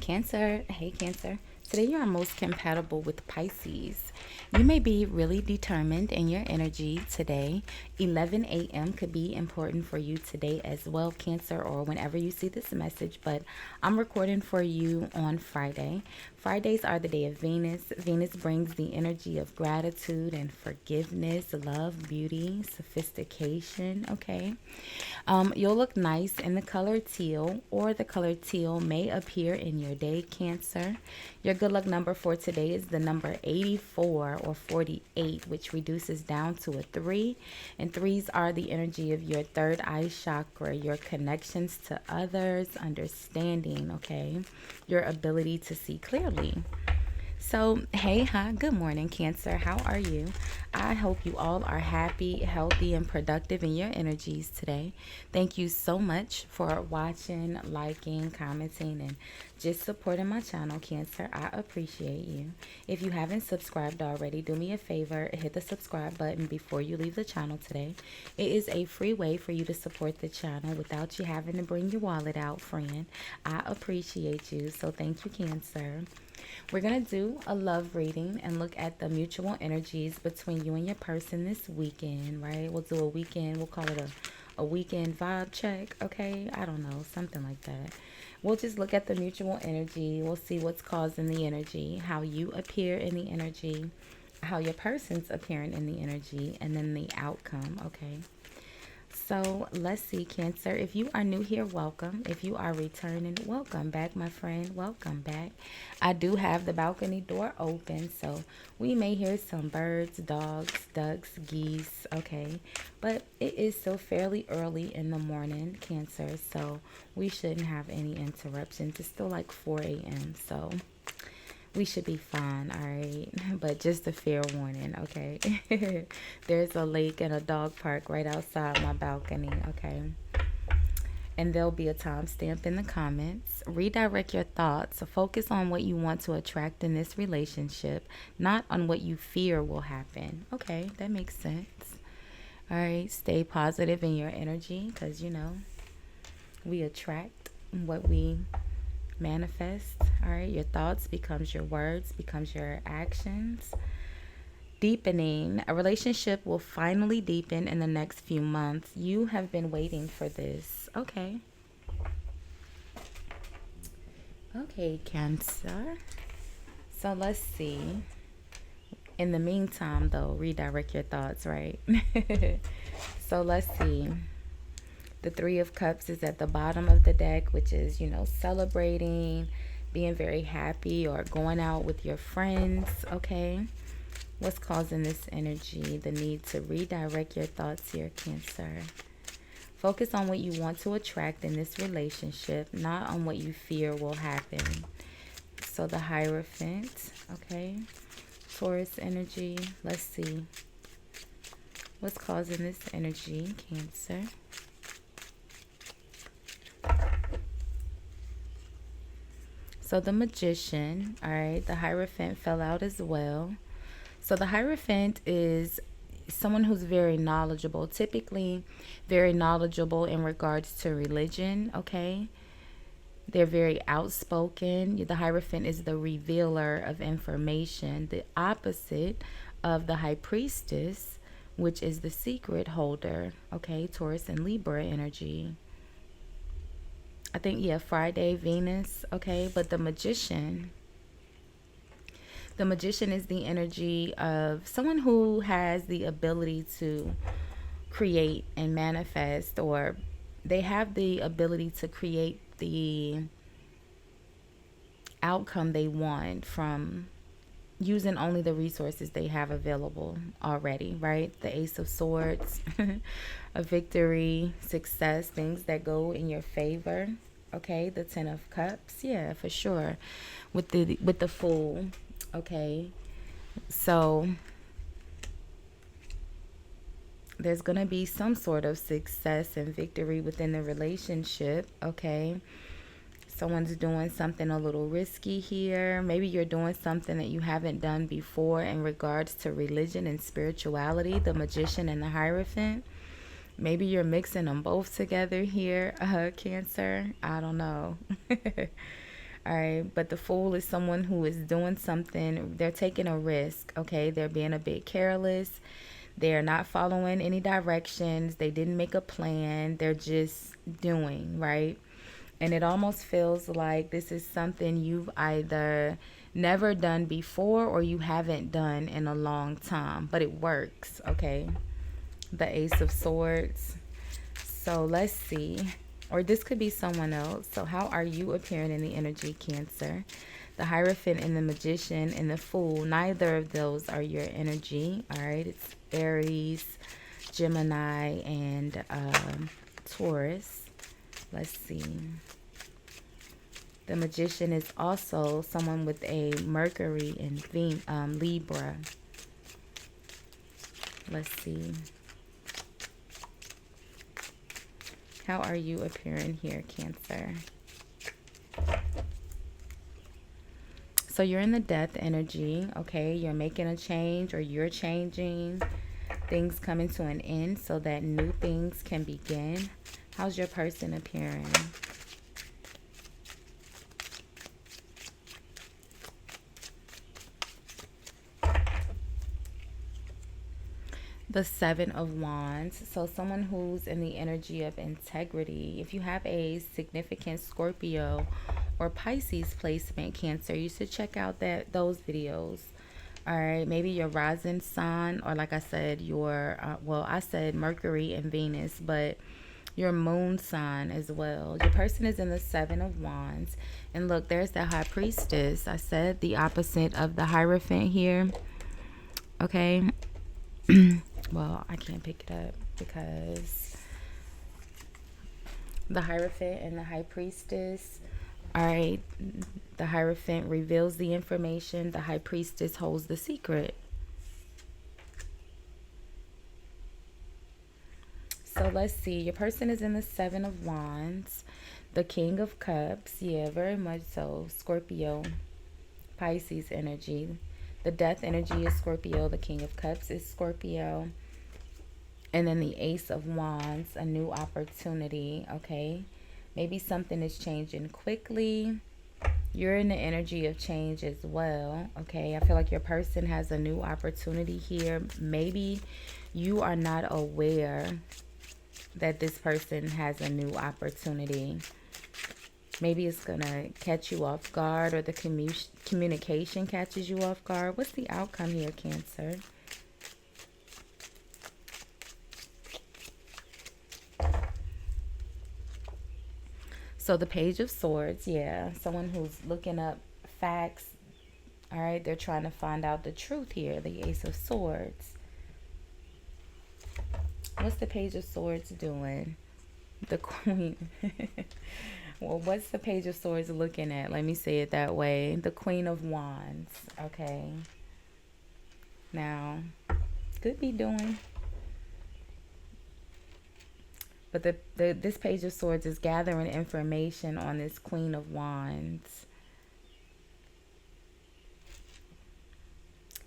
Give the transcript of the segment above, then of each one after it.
Cancer, hey Cancer. Today you are most compatible with Pisces. You may be really determined in your energy today. 11 a.m. could be important for you today as well, Cancer, or whenever you see this message. But I'm recording for you on Friday. Fridays are the day of Venus. Venus brings the energy of gratitude and forgiveness, love, beauty, sophistication. Okay. You'll look nice in the color teal, or the color teal may appear in your day, Cancer. Your good luck number for today is the number 84 or 48, which reduces down to a 3. And threes are the energy of your third eye chakra, your connections to others, understanding, okay? Your ability to see clearly. So, hey, hi, good morning, Cancer. How are you? I hope you all are happy, healthy, and productive in your energies today. Thank you so much for watching, liking, commenting, and just supporting my channel, Cancer. I appreciate you. If you haven't subscribed already, do me a favor, hit the subscribe button before you leave the channel today. It is a free way for you to support the channel without you having to bring your wallet out, friend. I appreciate you, so thank you, Cancer. We're going to do a love reading and look at the mutual energies between you and your person this weekend, right? We'll do a weekend, we'll call it a weekend vibe check, okay? I don't know, something like that. We'll just look at the mutual energy. We'll see what's causing the energy, how you appear in the energy, how your person's appearing in the energy, and then the outcome, okay? So let's see, Cancer. If you are new here, welcome. If you are returning, welcome back, my friend. Welcome back. I do have the balcony door open, so we may hear some birds, dogs, ducks, geese, okay? But it is still fairly early in the morning, Cancer, so we shouldn't have any interruptions. It's still like 4 a.m., so we should be fine, all right? But just a fair warning, okay? There's a lake and a dog park right outside my balcony, okay? And there'll be a timestamp in the comments. Redirect your thoughts. Focus on what you want to attract in this relationship, not on what you fear will happen. Okay, that makes sense. All right, stay positive in your energy because, we attract what we manifest. All right, your thoughts becomes your words, becomes your actions. Deepening. A relationship will finally deepen in the next few months. You have been waiting for this. Okay. Okay, Cancer. So let's see. In the meantime, though, redirect your thoughts, right? So let's see. The Three of Cups is at the bottom of the deck, which is, celebrating, being very happy, or going out with your friends, okay? What's causing this energy? The need to redirect your thoughts here, Cancer. Focus on what you want to attract in this relationship, not on what you fear will happen. So the Hierophant, okay? Taurus energy. Let's see. What's causing this energy, Cancer? So the Magician, all right, the Hierophant fell out as well. So the Hierophant is someone who's very knowledgeable, typically very knowledgeable in regards to religion, okay? They're very outspoken. The Hierophant is the revealer of information, the opposite of the High Priestess, which is the secret holder, okay? Taurus and Libra energy. I think, yeah, Friday, Venus, okay? But the Magician is the energy of someone who has the ability to create and manifest, or they have the ability to create the outcome they want from using only the resources they have available already, right? The Ace of Swords, a victory, success, things that go in your favor. Okay, the Ten of Cups, yeah, for sure. With the Fool, okay. So there's gonna be some sort of success and victory within the relationship, okay. Someone's doing something a little risky here. Maybe you're doing something that you haven't done before in regards to religion and spirituality, the Magician and the Hierophant. Maybe you're mixing them both together here, Cancer. I don't know. All right, but the Fool is someone who is doing something, they're taking a risk, okay? They're being a bit careless. They're not following any directions. They didn't make a plan. They're just doing, right? And it almost feels like this is something you've either never done before or you haven't done in a long time, but it works, okay? The Ace of Swords. So let's see. Or this could be someone else. So how are you appearing in the energy, Cancer? The Hierophant and the Magician and the Fool. Neither of those are your energy. All right. It's Aries, Gemini, and Taurus. Let's see. The Magician is also someone with a Mercury and Libra. Let's see. How are you appearing here, Cancer? So you're in the Death energy, okay? You're making a change or you're changing. Things coming to an end so that new things can begin. How's your person appearing? The Seven of Wands. So someone who's in the energy of integrity. If you have a significant Scorpio or Pisces placement, Cancer, you should check out those videos. All right, maybe your rising sign, or like I said, your well, I said Mercury and Venus, but your moon sign as well. Your person is in the Seven of Wands. And look, there's the High Priestess. I said the opposite of the Hierophant here. Okay. Well, I can't pick it up because the Hierophant and the High Priestess. All right, the Hierophant reveals the information. The High Priestess holds the secret. So let's see. Your person is in the Seven of Wands. The King of Cups. Yeah, very much so. Scorpio, Pisces energy. The Death energy is Scorpio. The King of Cups is Scorpio. And then the Ace of Wands, a new opportunity, okay? Maybe something is changing quickly. You're in the energy of change as well, okay? I feel like your person has a new opportunity here. Maybe you are not aware that this person has a new opportunity. Maybe it's going to catch you off guard, or the communication catches you off guard. What's the outcome here, Cancer? So the Page of Swords, yeah. Someone who's looking up facts. All right, they're trying to find out the truth here. The Ace of Swords. What's the Page of Swords doing? The Queen. Well, what's the Page of Swords looking at? Let me say it that way. The Queen of Wands. Okay. Now, could be doing. But this Page of Swords is gathering information on this Queen of Wands.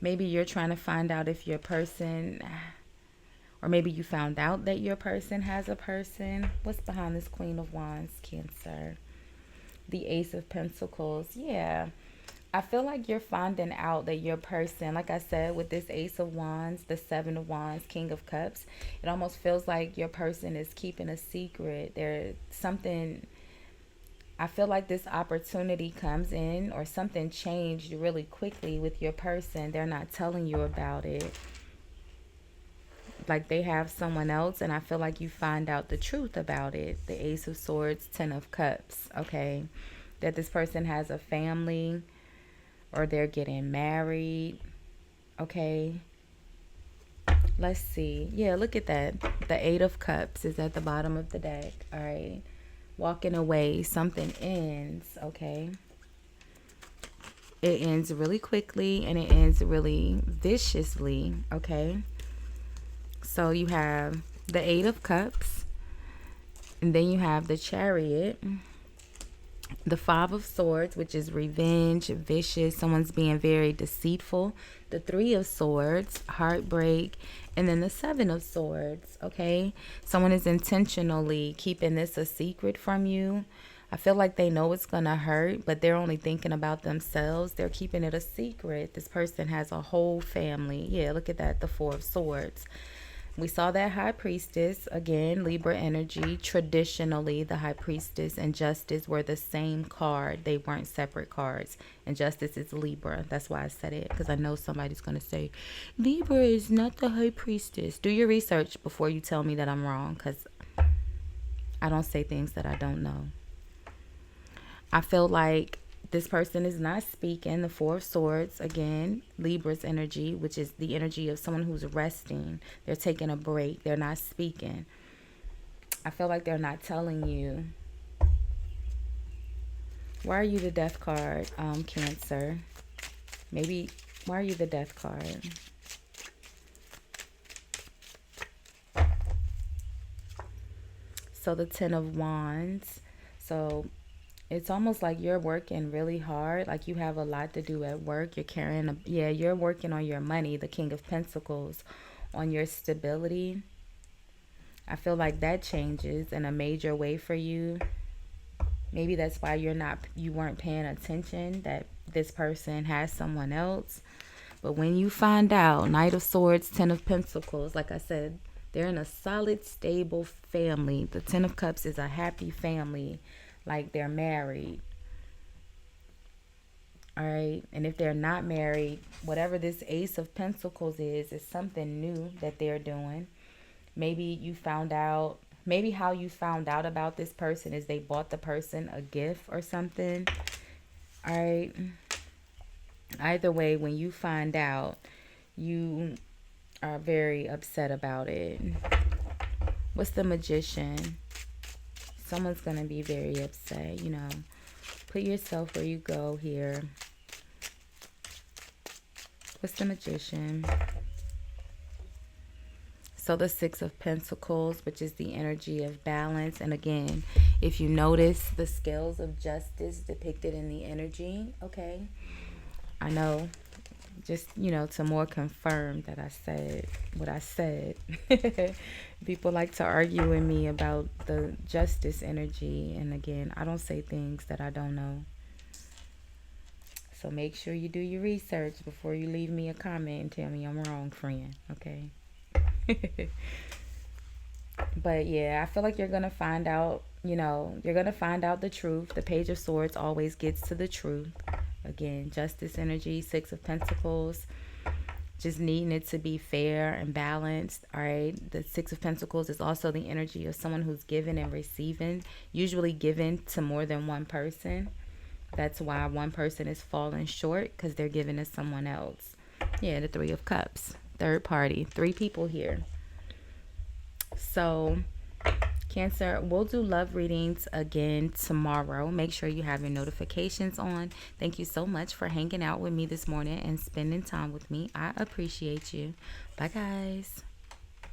Maybe you're trying to find out if your person, or maybe you found out that your person has a person. What's behind this Queen of Wands, Cancer? The Ace of Pentacles. Yeah. I feel like you're finding out that your person, like I said, with this Ace of Wands, the Seven of Wands, King of Cups, it almost feels like your person is keeping a secret. There's something, I feel like this opportunity comes in, or something changed really quickly with your person. They're not telling you about it. Like they have someone else, and I feel like you find out the truth about it. The Ace of Swords, Ten of Cups, okay? That this person has a family, or they're getting married, okay? Let's see. Yeah, look at that. The Eight of Cups is at the bottom of the deck, all right? Walking away, something ends, okay? It ends really quickly, and it ends really viciously, okay? So you have the Eight of Cups, and then you have the Chariot, the Five of Swords, which is revenge, vicious, someone's being very deceitful, the Three of Swords, heartbreak, and then the Seven of Swords, okay? Someone is intentionally keeping this a secret from you, I feel like they know it's going to hurt, but they're only thinking about themselves. They're keeping it a secret. This person has a whole family. Yeah, look at that, the Four of Swords. We saw that High Priestess, again, Libra energy. Traditionally, the High Priestess and Justice were the same card. They weren't separate cards. And Justice is Libra. That's why I said it, because I know somebody's going to say, Libra is not the High Priestess. Do your research before you tell me that I'm wrong, because I don't say things that I don't know. I feel like this person is not speaking. The Four of Swords, again, Libra's energy, which is the energy of someone who's resting. They're taking a break. They're not speaking. I feel like they're not telling you. Why are you the Death card, Cancer? Maybe, why are you the Death card? So the Ten of Wands. So it's almost like you're working really hard. Like you have a lot to do at work. You're carrying you're working on your money, the King of Pentacles, on your stability. I feel like that changes in a major way for you. Maybe that's why you weren't paying attention that this person has someone else. But when you find out, Knight of Swords, Ten of Pentacles, like I said, they're in a solid, stable family. The Ten of Cups is a happy family. Like they're married. All right. And if they're not married, whatever this Ace of Pentacles is something new that they're doing. Maybe you found out, maybe how you found out about this person is they bought the person a gift or something. All right. Either way, when you find out, you are very upset about it. What's the Magician? Someone's going to be very upset, you know. Put yourself where you go here. What's the Magician? So the Six of Pentacles, which is the energy of balance. And again, if you notice the scales of justice depicted in the energy, okay. I know, just, you know, to more confirm that I said what I said. People like to argue with me about the justice energy. And again, I don't say things that I don't know. So make sure you do your research before you leave me a comment and tell me I'm wrong, friend. Okay. But yeah, I feel like you're going to find out, you know, you're going to find out the truth. The Page of Swords always gets to the truth. Again, justice energy, Six of Pentacles, just needing it to be fair and balanced. All right. The Six of Pentacles is also the energy of someone who's giving and receiving, usually given to more than one person. That's why one person is falling short, because they're giving to someone else. Yeah, the Three of Cups, third party, 3 people here. So Cancer, we'll do love readings again tomorrow. Make sure you have your notifications on. Thank you so much for hanging out with me this morning and spending time with me. I appreciate you. Bye, guys.